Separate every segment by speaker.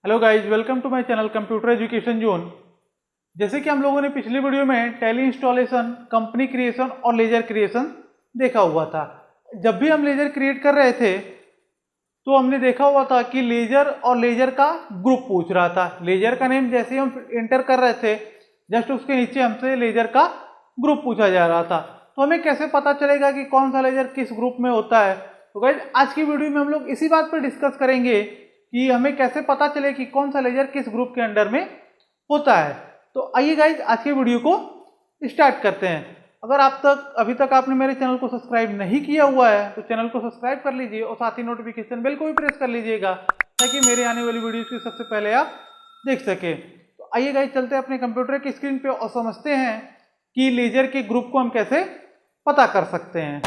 Speaker 1: Hello guys, welcome to my channel computer education zone. जैसे कि हम लोगों ने पिछली वीडियो में टैली इंस्टॉलेशन, कंपनी क्रिएशन और लेजर क्रिएशन देखा हुआ था। जब भी हम लेजर क्रिएट कर रहे थे तो हमने देखा हुआ था कि लेजर और लेजर का ग्रुप पूछ रहा था। लेजर का नेम जैसे ही हम एंटर कर रहे थे, जस्ट उसके नीचे हमसे लेजर का ग्रुप पूछा जा रहा था। तो हमें कैसे पता चलेगा कि कौन सा लेजर किस ग्रुप में होता है? तो गाइज आज की वीडियो में हम लोग इसी बात पर डिस्कस करेंगे कि हमें कैसे पता चले कि कौन सा लेजर किस ग्रुप के अंडर में होता है। तो आइए गाइज आज के वीडियो को स्टार्ट करते हैं। अगर अभी तक आपने मेरे चैनल को सब्सक्राइब नहीं किया हुआ है तो चैनल को सब्सक्राइब कर लीजिए और साथ ही नोटिफिकेशन बेल को भी प्रेस कर लीजिएगा ताकि मेरे आने वाली वीडियोस की सबसे पहले आप देख सके। तो आइए गाइज चलते हैं अपने कंप्यूटर की स्क्रीन पे और समझते हैं कि लेजर के ग्रुप को हम कैसे पता कर सकते हैं।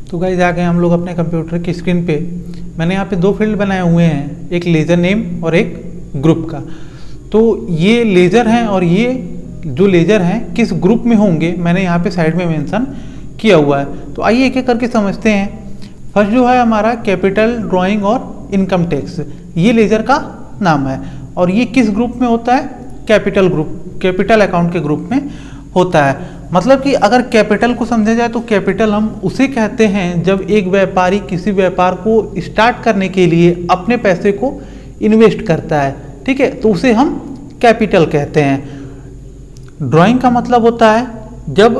Speaker 1: तो गाइस आ गए हम लोग अपने कंप्यूटर की स्क्रीन पे। मैंने यहाँ पे दो फील्ड बनाए हुए हैं, एक लेज़र नेम और एक ग्रुप का। तो ये लेज़र हैं और ये जो लेज़र हैं किस ग्रुप में होंगे मैंने यहाँ पे साइड में मेंशन किया हुआ है। तो आइए एक एक करके समझते हैं। फर्स्ट जो है हमारा कैपिटल, ड्राइंग और इनकम टैक्स, ये लेज़र का नाम है और ये किस ग्रुप में होता है? कैपिटल ग्रुप, कैपिटल अकाउंट के ग्रुप में होता है। मतलब कि अगर कैपिटल को समझा जाए तो कैपिटल हम उसे कहते हैं जब एक व्यापारी किसी व्यापार को स्टार्ट करने के लिए अपने पैसे को इन्वेस्ट करता है, ठीक है, तो उसे हम कैपिटल कहते हैं। ड्राइंग का मतलब होता है जब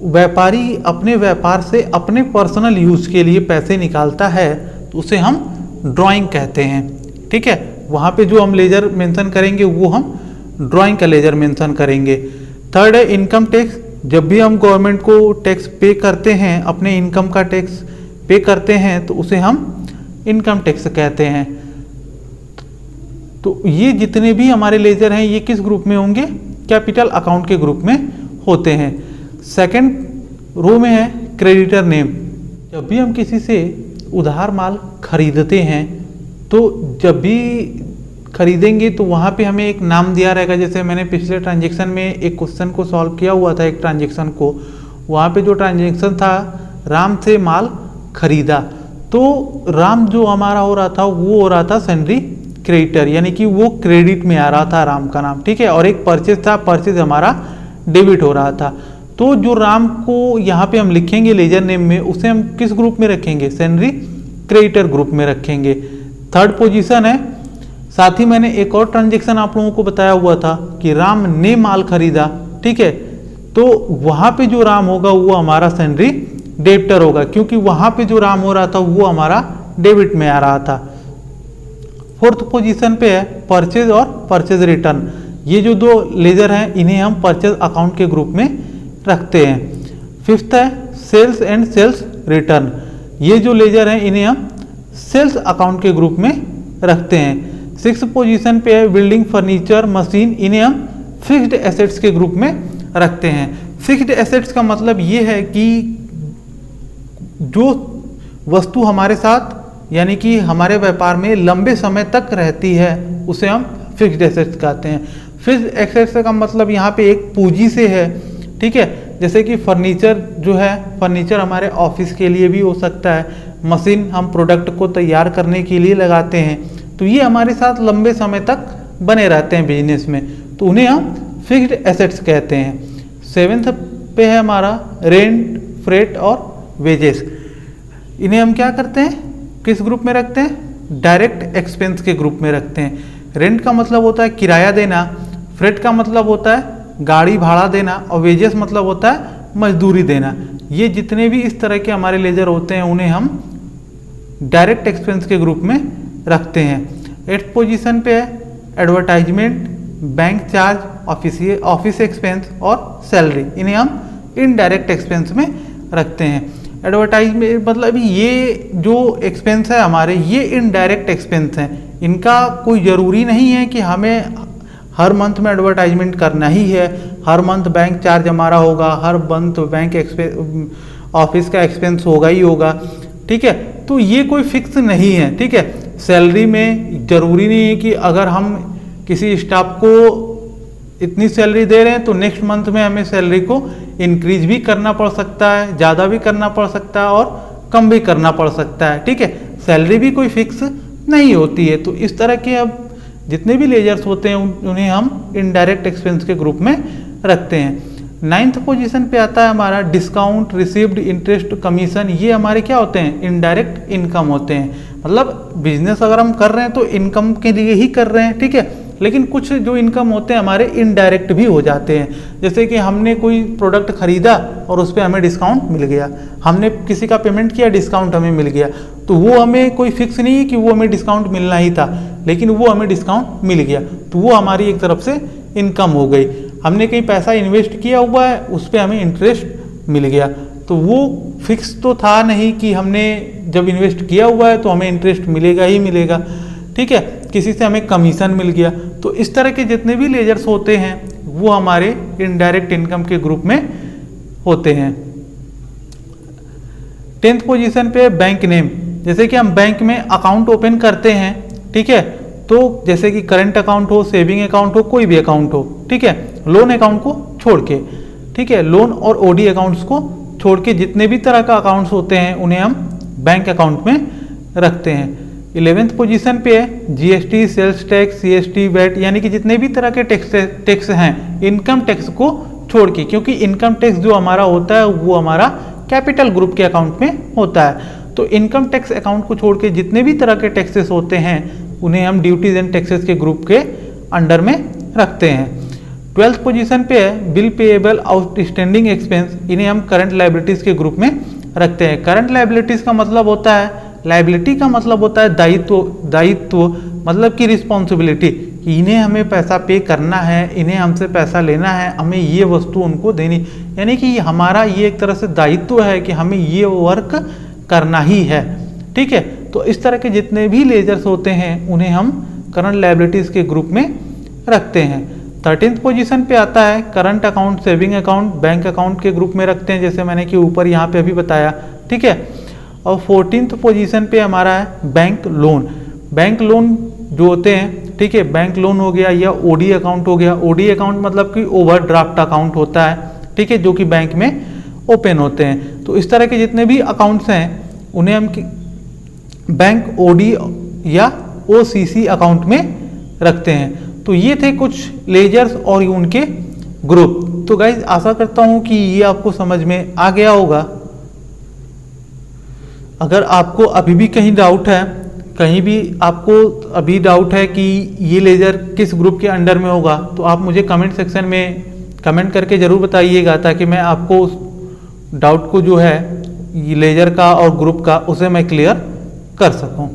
Speaker 1: व्यापारी अपने व्यापार से अपने पर्सनल यूज के लिए पैसे निकालता है तो उसे हम ड्राइंग कहते हैं, ठीक है। वहाँ पे जो हम लेजर मेंशन करेंगे वो हम ड्राइंग का लेजर मेंशन करेंगे। थर्ड है इनकम टैक्स। जब भी हम गवर्नमेंट को टैक्स पे करते हैं, अपने इनकम का टैक्स पे करते हैं तो उसे हम इनकम टैक्स कहते हैं। तो ये जितने भी हमारे लेजर हैं ये किस ग्रुप में होंगे? कैपिटल अकाउंट के ग्रुप में होते हैं। सेकंड रो में है क्रेडिटर नेम। जब भी हम किसी से उधार माल खरीदते हैं तो जब भी खरीदेंगे तो वहाँ पे हमें एक नाम दिया रहेगा। जैसे मैंने पिछले ट्रांजेक्शन में एक क्वेश्चन को सॉल्व किया हुआ था, एक ट्रांजेक्शन को, वहाँ पे जो ट्रांजेक्शन था राम से माल खरीदा, तो राम जो हमारा हो रहा था वो हो रहा था सैलरी क्रेडिटर, यानी कि वो क्रेडिट में आ रहा था राम का नाम, ठीक है। और एक परचेज था, परचेज हमारा डेबिट हो रहा था। तो जो राम को यहाँ पे हम लिखेंगे लेजर नेम में, उसे हम किस ग्रुप में रखेंगे? सैलरी क्रेडिटर ग्रुप में रखेंगे। थर्ड पोजीशन है। साथ ही मैंने एक और ट्रांजेक्शन आप लोगों को बताया हुआ था कि राम ने माल खरीदा, ठीक है, तो वहां पे जो राम होगा वो हमारा सैलरी डेबिटर होगा, क्योंकि वहां पे जो राम हो रहा था वो हमारा डेबिट में आ रहा था। फोर्थ पोजीशन पे है परचेज और परचेज रिटर्न। ये जो दो लेजर हैं इन्हें हम परचेज अकाउंट के ग्रुप में रखते हैं। फिफ्थ है सेल्स एंड सेल्स रिटर्न। ये जो लेजर हैं इन्हें हम सेल्स अकाउंट के ग्रुप में रखते हैं। सिक्स पोजीशन पे है बिल्डिंग, फर्नीचर, मशीन, इन्हें हम फिक्स्ड एसेट्स के ग्रुप में रखते हैं। फिक्स्ड एसेट्स का मतलब ये है कि जो वस्तु हमारे साथ यानी कि हमारे व्यापार में लंबे समय तक रहती है उसे हम फिक्स्ड एसेट्स कहते हैं। फिक्स्ड एसेट्स का मतलब यहाँ पे एक पूंजी से है, ठीक है। जैसे कि फर्नीचर जो है, फर्नीचर हमारे ऑफिस के लिए भी हो सकता है, मशीन हम प्रोडक्ट को तैयार करने के लिए लगाते हैं, तो ये हमारे साथ लंबे समय तक बने रहते हैं बिजनेस में, तो उन्हें हम फिक्स्ड एसेट्स कहते हैं। सेवेंथ पे है हमारा रेंट, फ्रेट और वेजेस। इन्हें हम क्या करते हैं, किस ग्रुप में रखते हैं? डायरेक्ट एक्सपेंस के ग्रुप में रखते हैं। रेंट का मतलब होता है किराया देना, फ्रेट का मतलब होता है गाड़ी भाड़ा देना और वेजेस मतलब होता है मजदूरी देना। ये जितने भी इस तरह के हमारे लेजर होते हैं उन्हें हम डायरेक्ट एक्सपेंस के ग्रुप में रखते हैं। 8th पोजीशन पे है advertisement, bank charge, office expense और सैलरी। इन्हें हम इनडायरेक्ट एक्सपेंस में रखते हैं। एडवर्टाइजमेंट मतलब ये जो एक्सपेंस है हमारे, ये इनडायरेक्ट एक्सपेंस हैं। इनका कोई ज़रूरी नहीं है कि हमें हर मंथ में एडवर्टाइजमेंट करना ही है, हर मंथ बैंक चार्ज हमारा होगा, हर मंथ बैंक ऑफिस का एक्सपेंस होगा ही होगा, ठीक है। तो ये कोई फिक्स नहीं है, ठीक है। सैलरी में ज़रूरी नहीं है कि अगर हम किसी स्टाफ को इतनी सैलरी दे रहे हैं तो नेक्स्ट मंथ में हमें सैलरी को इंक्रीज भी करना पड़ सकता है, ज़्यादा भी करना पड़ सकता है और कम भी करना पड़ सकता है। ठीक है, सैलरी भी कोई फिक्स नहीं होती है। तो इस तरह के अब जितने भी लेजर्स होते हैं उन्हें हम इनडायरेक्ट एक्सपेंस के ग्रुप में रखते हैं। 9th पोजीशन पे आता है हमारा डिस्काउंट, रिसीव्ड इंटरेस्ट, कमीशन। ये हमारे क्या होते हैं? इनडायरेक्ट इनकम होते हैं। मतलब बिजनेस अगर हम कर रहे हैं तो इनकम के लिए ही कर रहे हैं, ठीक है, लेकिन कुछ जो इनकम होते हैं हमारे इनडायरेक्ट भी हो जाते हैं। जैसे कि हमने कोई प्रोडक्ट खरीदा और उस पर हमें डिस्काउंट मिल गया, हमने किसी का पेमेंट किया, डिस्काउंट हमें मिल गया, तो वो हमें कोई फिक्स नहीं है कि वो हमें डिस्काउंट मिलना ही था, लेकिन वो हमें डिस्काउंट मिल गया, तो वो हमारी एक तरफ से इनकम हो गई। हमने कहीं पैसा इन्वेस्ट किया हुआ है, उस पर हमें इंटरेस्ट मिल गया, तो वो फिक्स तो था नहीं कि हमने जब इन्वेस्ट किया हुआ है तो हमें इंटरेस्ट मिलेगा ही मिलेगा। ठीक है, किसी से हमें कमीशन मिल गया। तो इस तरह के जितने भी लेजर्स होते हैं वो हमारे इनडायरेक्ट इनकम के ग्रुप में होते हैं। 10th पोजीशन पे बैंक नेम। जैसे कि हम बैंक में अकाउंट ओपन करते हैं, ठीक है, तो जैसे कि करंट अकाउंट हो, सेविंग अकाउंट हो, कोई भी अकाउंट हो, ठीक है, लोन अकाउंट को छोड़ के, ठीक है, लोन और ओडी अकाउंट्स को छोड़ के जितने भी तरह का अकाउंट्स होते हैं उन्हें हम बैंक अकाउंट में रखते हैं। 11th पोजीशन पे है GST, sales tax, CST, VAT, यानी कि जितने भी तरह के टैक्स हैं इनकम टैक्स को छोड़ के, क्योंकि इनकम टैक्स जो हमारा होता है वो हमारा कैपिटल ग्रुप के अकाउंट में होता है। तो इनकम टैक्स अकाउंट को छोड़ के जितने भी तरह के टैक्सेस होते हैं उन्हें हम ड्यूटीज एंड टैक्सेस के ग्रुप के अंडर में रखते हैं। 12th पोजीशन पे है बिल पेएबल, आउटस्टैंडिंग एक्सपेंस। इन्हें हम करंट लायबिलिटीज के ग्रुप में रखते हैं। करंट लायबिलिटीज का मतलब होता है, लायबिलिटी का मतलब होता है दायित्व मतलब कि रिस्पॉन्सिबिलिटी, कि इन्हें हमें पैसा पे करना है, इन्हें हमसे पैसा लेना है, हमें ये वस्तु उनको देनी, यानी कि हमारा ये एक तरह से दायित्व है कि हमें ये वर्क करना ही है। ठीक है, तो इस तरह के जितने भी लेजर्स होते हैं उन्हें हम करंट लायबिलिटीज के ग्रुप में रखते हैं। 13th पोजीशन पे आता है current account, saving account, bank account के ग्रुप में रखते हैं, जैसे मैंने कि ऊपर यहाँ पे अभी बताया। ठीक है, और 14th पोजीशन पे हमारा है बैंक लोन। बैंक लोन जो होते हैं, ठीक है, बैंक लोन हो गया या ओडी अकाउंट हो गया। ओडी अकाउंट मतलब कि ओवरड्राफ्ट अकाउंट होता है, ठीक है, जो कि बैंक में ओपन होते हैं। तो इस तरह के जितने भी अकाउंट्स हैं उन्हें हम बैंक ओडी या ओसीसी अकाउंट में रखते हैं। तो ये थे कुछ लेजर्स और उनके ग्रुप। तो गाइज आशा करता हूं कि ये आपको समझ में आ गया होगा। अगर आपको अभी भी कहीं डाउट है, कहीं भी आपको अभी डाउट है कि ये लेजर किस ग्रुप के अंडर में होगा, तो आप मुझे कमेंट सेक्शन में कमेंट करके ज़रूर बताइएगा, ताकि मैं आपको उस डाउट को जो है ये लेजर का और ग्रुप का उसे मैं क्लियर कर सकूं।